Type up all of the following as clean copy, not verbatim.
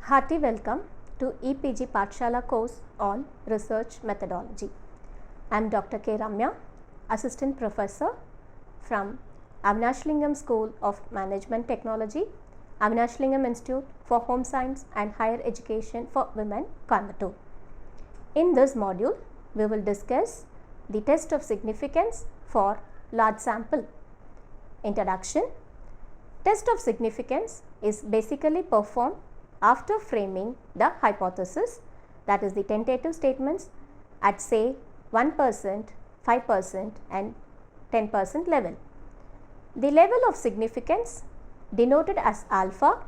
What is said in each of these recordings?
Hearty welcome to EPG Pathshala course on research methodology. I am Dr. K. Ramya, Assistant Professor from Avinash Lingam School of Management Technology, Avinash Lingam Institute for Home Science and Higher Education for Women, Coimbatore. In this module, we will discuss the test of significance for large sample. Introduction. Test of significance is basically performed after framing the hypothesis, that is the tentative statements at say 1%, 5% and 10% level. The level of significance denoted as alpha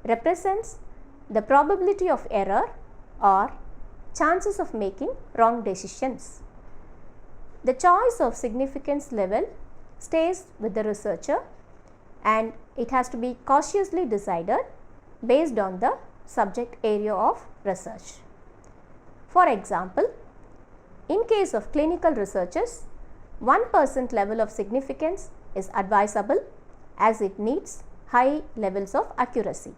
represents the probability of error or chances of making wrong decisions. The choice of significance level stays with the researcher and it has to be cautiously decided based on the subject area of research. For example, in case of clinical researches, 1% level of significance is advisable as it needs high levels of accuracy.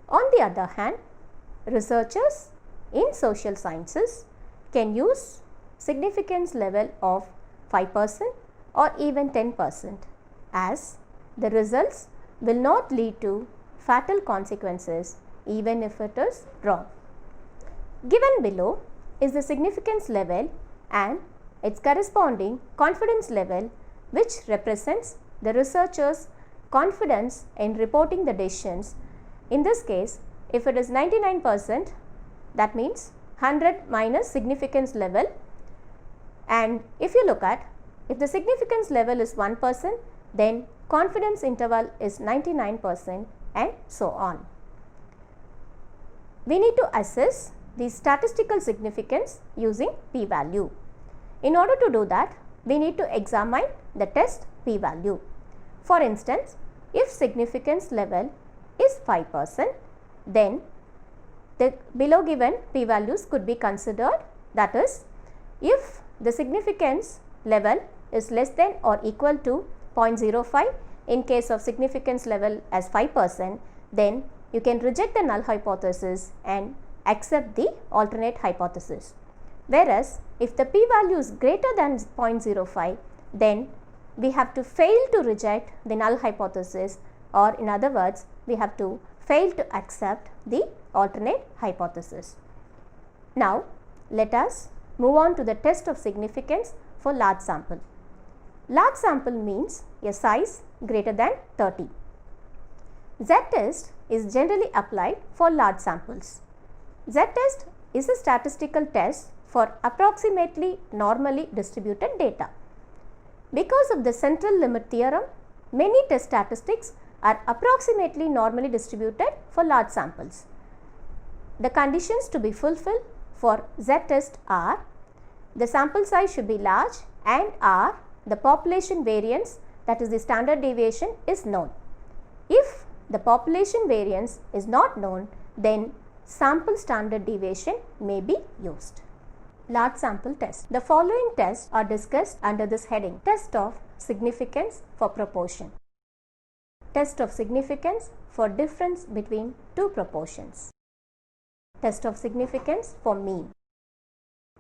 On the other hand, researchers in social sciences can use significance level of 5% or even 10% as the results will not lead to fatal consequences even if it is wrong. Given below is the significance level and its corresponding confidence level, which represents the researcher's confidence in reporting the decisions. In this case, if it is 99%, that means 100 minus significance level, and if you look at, if the significance level is 1%, then confidence interval is 99% and so on. We need to assess the statistical significance using p-value. In order to do that, we need to examine the test p-value. For instance, if significance level is 5%, then the below given p-values could be considered, that is, if the significance level is less than or equal to 0.05 in case of significance level as 5%, then you can reject the null hypothesis and accept the alternate hypothesis. Whereas, if the p-value is greater than 0.05, then we have to fail to reject the null hypothesis, or in other words, we have to fail to accept the alternate hypothesis. Now, let us move on to the test of significance for large sample. Large sample means a size greater than 30. Z-test is generally applied for large samples. Z-test is a statistical test for approximately normally distributed data. Because of the central limit theorem, many test statistics are approximately normally distributed for large samples. The conditions to be fulfilled for Z-test are: the sample size should be large and the population variance, that is the standard deviation, is known. If the population variance is not known, then sample standard deviation may be used. Large sample test. The following tests are discussed under this heading: test of significance for proportion, test of significance for difference between two proportions, test of significance for mean,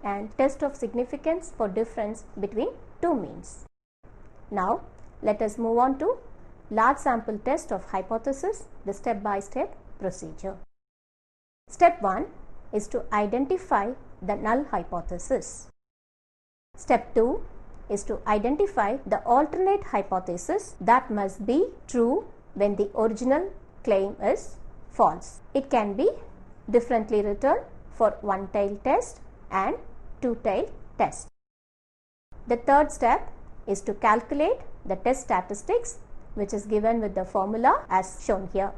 and test of significance for difference between two means. Now, let us move on to large sample test of hypothesis, the step-by-step procedure. Step 1 is to identify the null hypothesis. Step 2 is to identify the alternate hypothesis that must be true when the original claim is false. It can be differently written for one-tailed test and two-tailed test. The third step is to calculate the test statistics, which is given with the formula as shown here.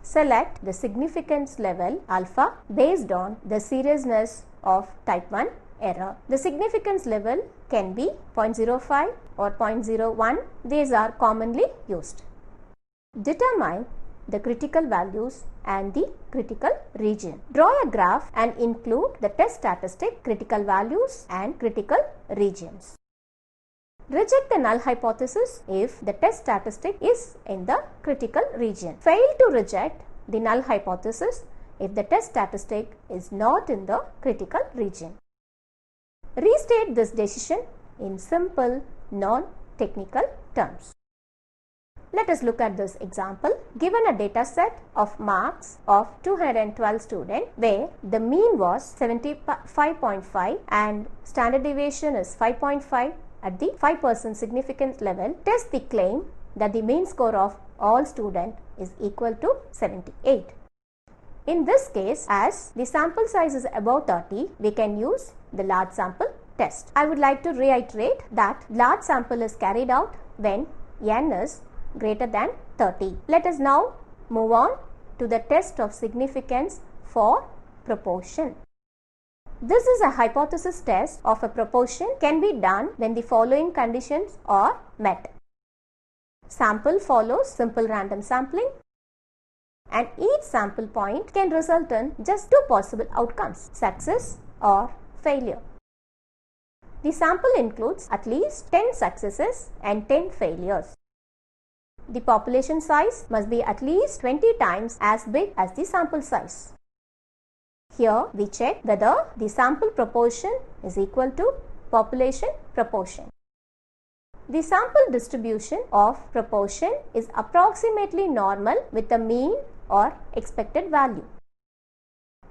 Select the significance level alpha based on the seriousness of type 1 error. The significance level can be 0.05 or 0.01. These are commonly used. Determine the critical values and the critical region. Draw a graph and include the test statistic, critical values and critical regions. Reject the null hypothesis if the test statistic is in the critical region. Fail to reject the null hypothesis if the test statistic is not in the critical region. Restate this decision in simple, non-technical terms. Let us look at this example. Given a data set of marks of 212 students where the mean was 75.5 and standard deviation is 5.5 at the 5% significance level, test the claim that the mean score of all students is equal to 78. In this case, as the sample size is above 30, we can use the large sample test. I would like to reiterate that large sample is carried out when n is greater than 30. Let us now move on to the test of significance for proportion. This is a hypothesis test of a proportion can be done when the following conditions are met. Sample follows simple random sampling, and each sample point can result in just two possible outcomes, success or failure. The sample includes at least 10 successes and 10 failures. The population size must be at least 20 times as big as the sample size. Here we check whether the sample proportion is equal to population proportion. The sample distribution of proportion is approximately normal with a mean or expected value.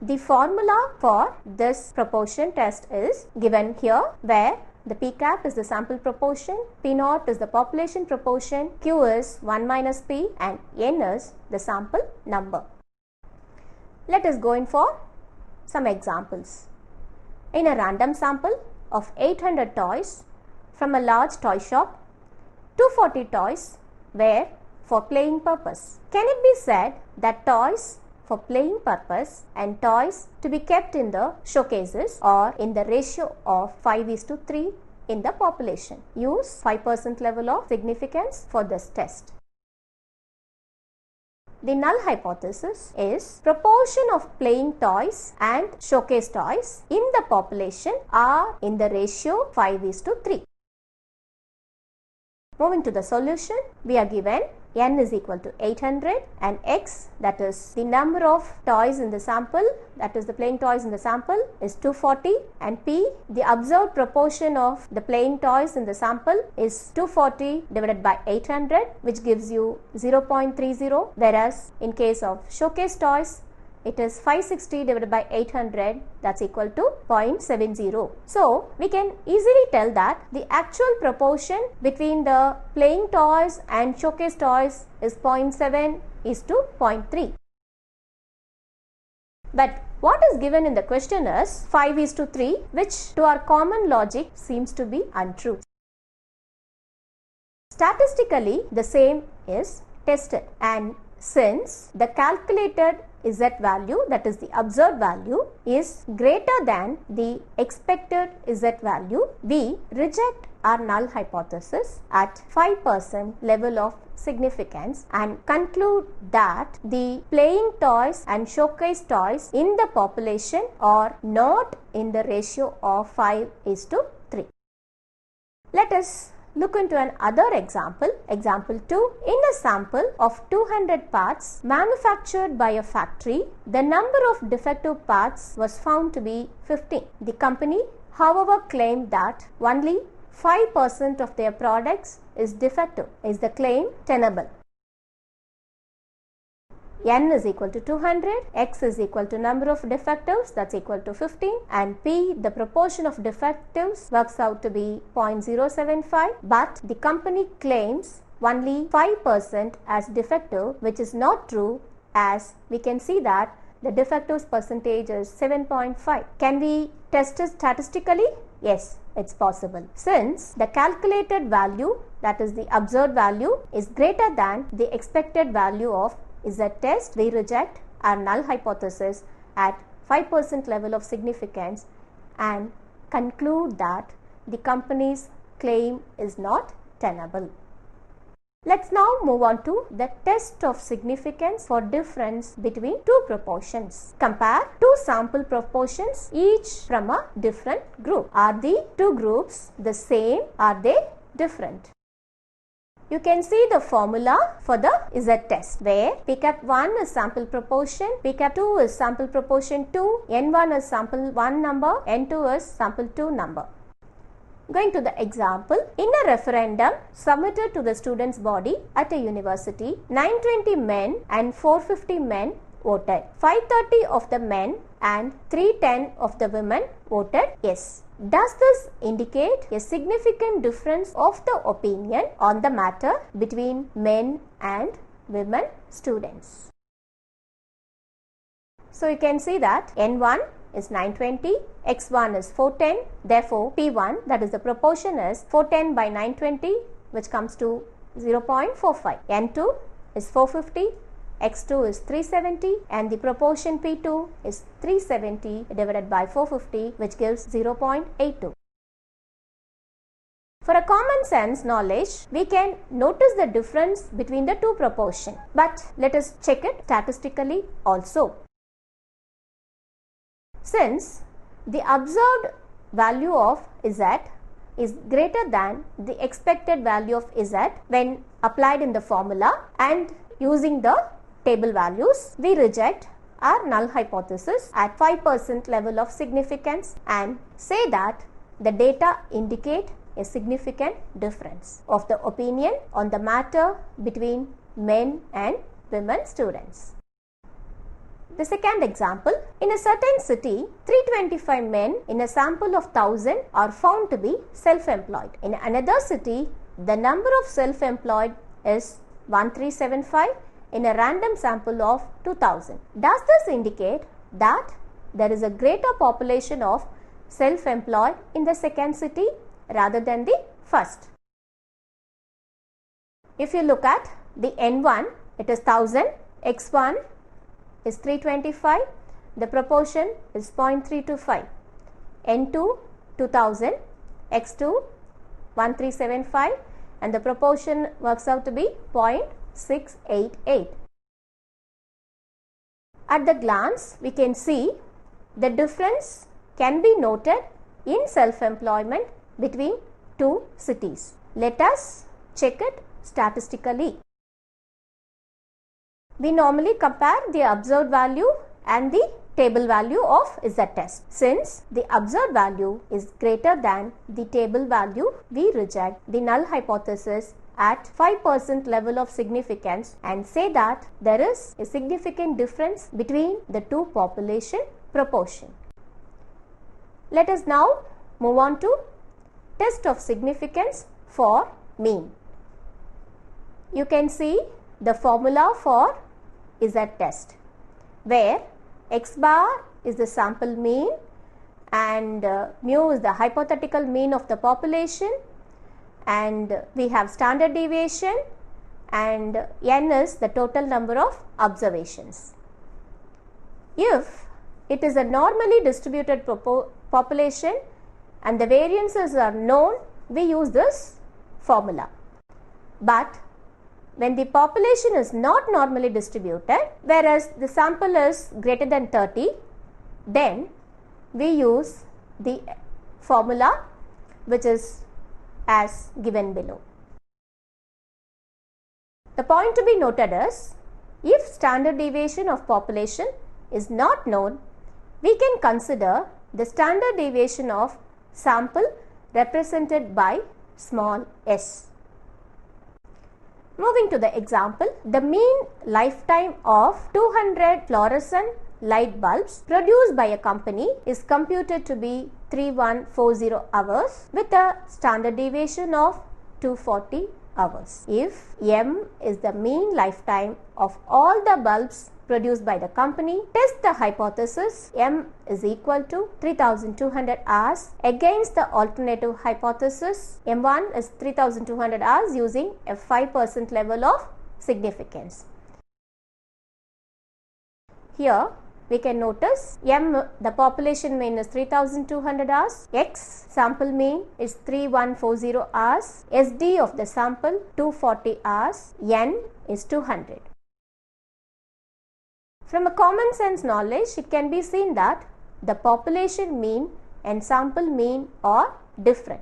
The formula for this proportion test is given here, where the P cap is the sample proportion, P naught is the population proportion, Q is 1 minus P, and N is the sample number. Let us go in for some examples. In a random sample of 800 toys from a large toy shop, 240 toys were for playing purpose. Can it be said that toys for playing purpose and toys to be kept in the showcases are in the ratio of 5:3 in the population? Use 5% level of significance for this test. The null hypothesis is proportion of playing toys and showcase toys in the population are in the ratio 5:3. Moving to the solution, we are given n is equal to 800 and x, that is the number of toys in the sample, that is the playing toys in the sample, is 240, and p, the observed proportion of the playing toys in the sample, is 240 divided by 800, which gives you 0.30, whereas in case of showcase toys, it is 560 divided by 800, that's equal to 0.70. So, we can easily tell that the actual proportion between the playing toys and showcase toys is 0.7:0.3. But what is given in the question is 5:3, which to our common logic seems to be untrue. Statistically, the same is tested, and since the calculated Z value, that is the observed value, is greater than the expected Z value, we reject our null hypothesis at 5% level of significance and conclude that the playing toys and showcase toys in the population are not in the ratio of 5:3. Let us look into another example. Example 2. In a sample of 200 parts manufactured by a factory, the number of defective parts was found to be 15. The company, however, claimed that only 5% of their products is defective. Is the claim tenable? N is equal to 200, X is equal to number of defectives, that's equal to 15, and P, the proportion of defectives, works out to be 0.075, but the company claims only 5% as defective, which is not true, as we can see that the defectives percentage is 7.5. Can we test it statistically? Yes, it's possible. Since the calculated value, that is the observed value, is greater than the expected value of Z test, we reject our null hypothesis at 5% level of significance and conclude that the company's claim is not tenable. Let's now move on to the test of significance for difference between two proportions. Compare two sample proportions, each from a different group. Are the two groups the same? Are they different? You can see the formula for the Z test, where P cap 1 is sample proportion, P cap 2 is sample proportion 2, N1 is sample 1 number, N2 is sample 2 number. Going to the example, in a referendum submitted to the students' body at a university, 920 men and 450 men voted. 530 of the men and 310 of the women voted yes. Does this indicate a significant difference of the opinion on the matter between men and women students? So you can see that N1 is 920, X1 is 410, therefore P1, that is the proportion, is 410 by 920, which comes to 0.45. N2 is 450, X2 is 370, and the proportion P2 is 370 divided by 450, which gives 0.82. For a common sense knowledge, we can notice the difference between the two proportions, but let us check it statistically also. Since the observed value of Z is greater than the expected value of Z when applied in the formula and using the table values, we reject our null hypothesis at 5% level of significance and say that the data indicate a significant difference of the opinion on the matter between men and women students. The second example, in a certain city, 325 men in a sample of 1000 are found to be self-employed. In another city, the number of self-employed is 1375 in a random sample of 2000. Does this indicate that there is a greater population of self-employed in the second city rather than the first? If you look at the N1, it is 1000, X1 is 325, the proportion is 0.325, N2 2000, X2 1375, and the proportion works out to be 0.688. At the glance, we can see the difference can be noted in self-employment between two cities. Let us check it statistically. We normally compare the observed value and the table value of Z test. Since the observed value is greater than the table value, we reject the null hypothesis at 5% level of significance and say that there is a significant difference between the two population proportion. Let us now move on to test of significance for mean. You can see the formula for Z test, where X bar is the sample mean and mu is the hypothetical mean of the population, and we have standard deviation, and n is the total number of observations. If it is a normally distributed population and the variances are known, we use this formula. But when the population is not normally distributed, whereas the sample is greater than 30, then we use the formula which is as given below. The point to be noted is, if standard deviation of population is not known, we can consider the standard deviation of sample represented by small s. Moving to the example, the mean lifetime of 200 fluorescent light bulbs produced by a company is computed to be 3140 hours with a standard deviation of 240 hours. If m is the mean lifetime of all the bulbs produced by the company, test the hypothesis m is equal to 3200 hours against the alternative hypothesis m1 is 3200 hours using a 5% level of significance. Here we can notice m, the population mean is 3200 hours, x sample mean is 3140 hours, SD of the sample 240 hours, n is 200. From a common sense knowledge, it can be seen that the population mean and sample mean are different.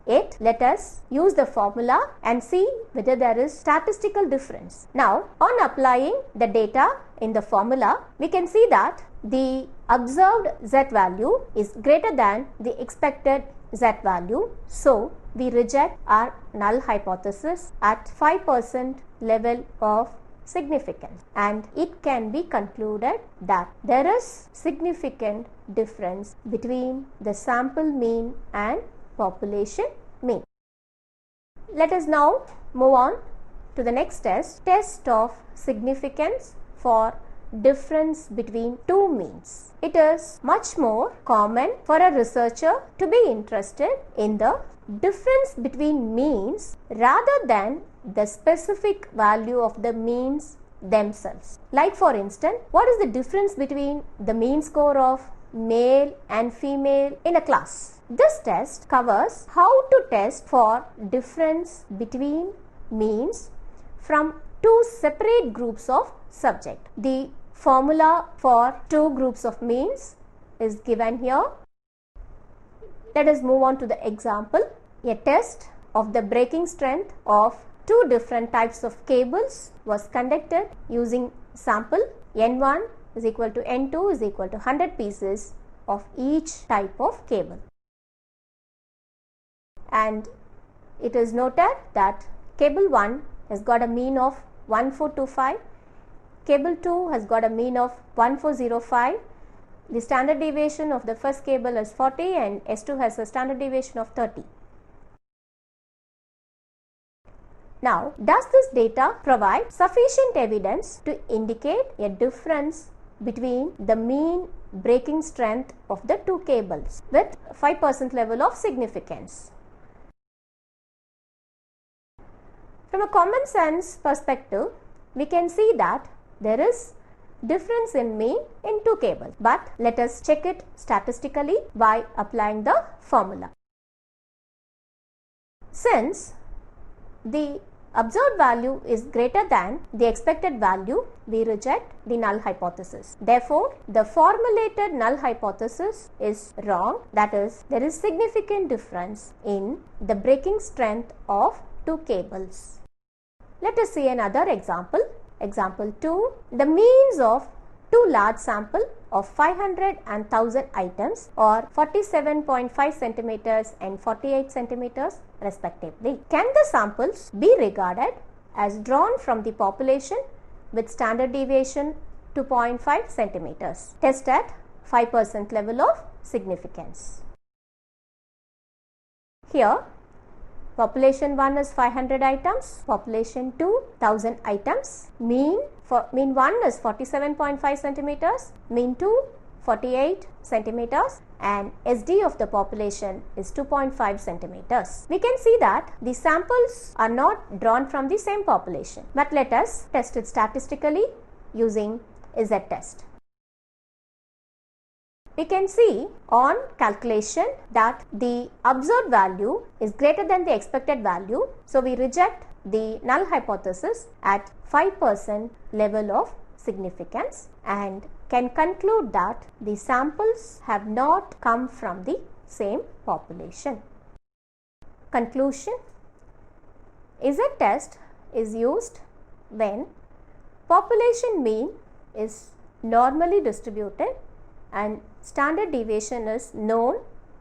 Yet, let us use the formula and see whether there is statistical difference. Now, on applying the data in the formula, we can see that the observed Z value is greater than the expected Z value. So, we reject our null hypothesis at 5% level of significance, and it can be concluded that there is significant difference between the sample mean and population mean. Let us now move on to the next test of significance for difference between two means. It is much more common for a researcher to be interested in the difference between means rather than the specific value of the means themselves. Like for instance, what is the difference between the mean score of male and female in a class? This test covers how to test for difference between means from two separate groups of subject. The formula for two groups of means is given here. Let us move on to the example. A test of the breaking strength of two different types of cables was conducted using sample N1 is equal to N2 is equal to 100 pieces of each type of cable. And it is noted that cable 1 has got a mean of 1425, cable 2 has got a mean of 1405. The standard deviation of the first cable is 40 and S2 has a standard deviation of 30. Now, does this data provide sufficient evidence to indicate a difference between the mean breaking strength of the two cables with 5% level of significance? From a common sense perspective, we can see that there is difference in mean in two cables, but let us check it statistically by applying the formula. Since the observed value is greater than the expected value, we reject the null hypothesis. Therefore, the formulated null hypothesis is wrong. That is, there is significant difference in the breaking strength of two cables. Let us see another example. Example 2. The means of two large sample of 500 and 1000 items or 47.5 centimeters and 48 centimeters respectively. Can the samples be regarded as drawn from the population with standard deviation 2.5 centimeters? Test at 5% level of significance. Here, population 1 is 500 items, population 2 1000 items, mean 1 is 47.5 centimeters, mean 2 48 centimeters, and SD of the population is 2.5 centimeters. We can see that the samples are not drawn from the same population, but let us test it statistically using z-test. We can see on calculation that the observed value is greater than the expected value, so we reject the null hypothesis at 5% level of significance and can conclude that the samples have not come from the same population. Conclusion: z-test is used when population mean is normally distributed and standard deviation is known,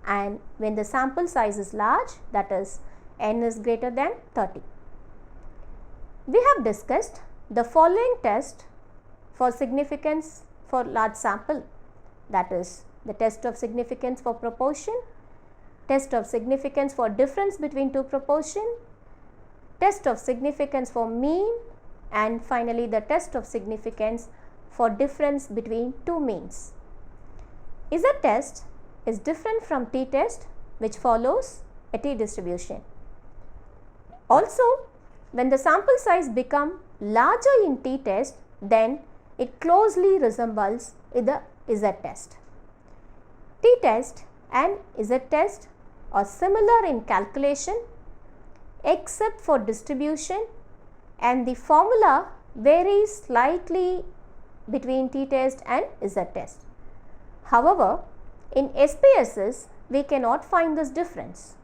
and when the sample size is large, that is n is greater than 30. We have discussed the following test for significance for large sample, that is the test of significance for proportion, test of significance for difference between two proportion, test of significance for mean, and finally the test of significance for difference between two means. Z-test is different from t-test, which follows a t-distribution. Also, when the sample size becomes larger in t-test, then it closely resembles the z-test. T-test and z-test are similar in calculation except for distribution, and the formula varies slightly between t-test and z-test. However, in SPSS, we cannot find this difference.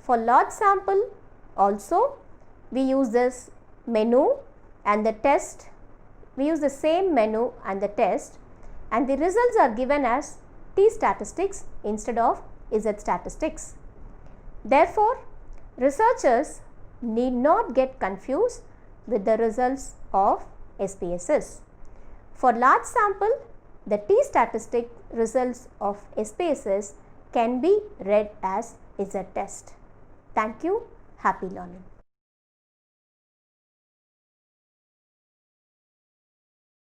For large sample also we use this menu and the test, we use the same menu and the test, and the results are given as T statistics instead of Z statistics. Therefore, researchers need not get confused with the results of SPSS. For large sample, the T statistic results of SPSS can be read as Z test. Thank you. Happy learning.